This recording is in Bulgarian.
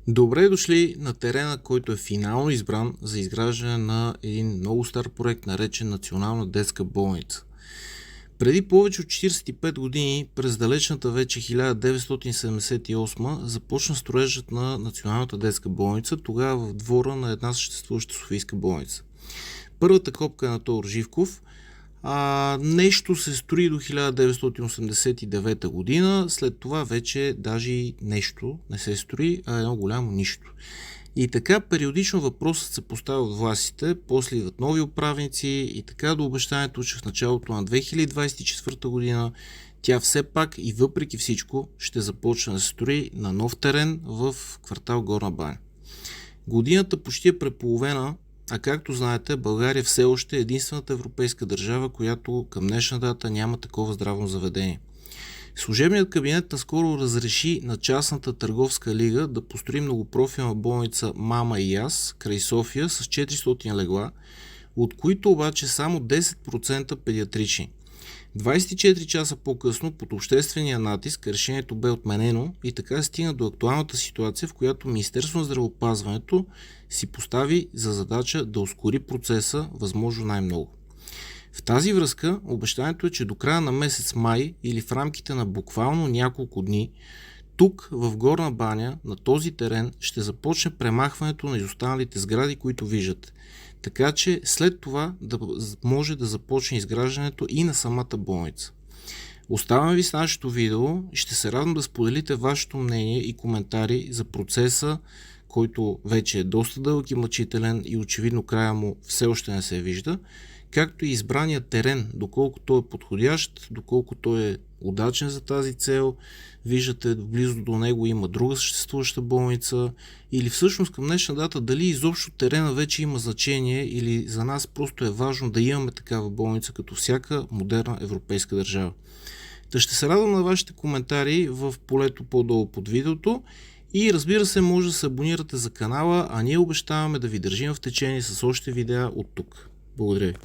Добре дошли на терена, който е финално избран за изграждане на един много стар проект, наречен Национална детска болница. Преди повече от 45 години, през далечната вече 1978, започна строежът на Националната детска болница, тогава в двора на една съществуваща софийска болница. Първата копка е на Тодор Живков. Нещо се строи до 1989 година, след това вече даже и нещо не се строи, а едно голямо нищо. И така периодично въпросът се поставя от властите, после идват нови управници и така до обещанието, че в началото на 2024 година тя все пак и въпреки всичко ще започне да се строи на нов терен в квартал Горна баня. Годината почти е преполовена, а както знаете, България все още е единствената европейска държава, която към днешна дата няма такова здравно заведение. Служебният кабинет наскоро разреши на частната търговска лига да построи многопрофилна болница Мама и аз край София с 400 легла, от които обаче само 10% педиатрични. 24 часа по-късно, под обществения натиск, решението бе отменено и така стигна до актуалната ситуация, в която Министерството на здравеопазването си постави за задача да ускори процеса възможно най-много. В тази връзка обещанието е, че до края на месец май или в рамките на буквално няколко дни, тук в Горна баня, на този терен, ще започне премахването на изостаналите сгради, които виждате. Така че след това да може да започне изграждането и на самата болница. Оставям ви с нашето видео и ще се радвам да споделите вашето мнение и коментари за процеса, който вече е доста дълъг и мъчителен и очевидно края му все още не се вижда, както и избрания терен, доколко той е подходящ, доколко той е удачен за тази цел. Виждате, близо до него има друга съществуваща болница, или всъщност към днешна дата дали изобщо терена вече има значение, или за нас просто е важно да имаме такава болница като всяка модерна европейска държава. Та ще се радвам на вашите коментари в полето по-долу под видеото и разбира се, може да се абонирате за канала, а ние обещаваме да ви държим в течение с още видеа от тук. Благодаря ви.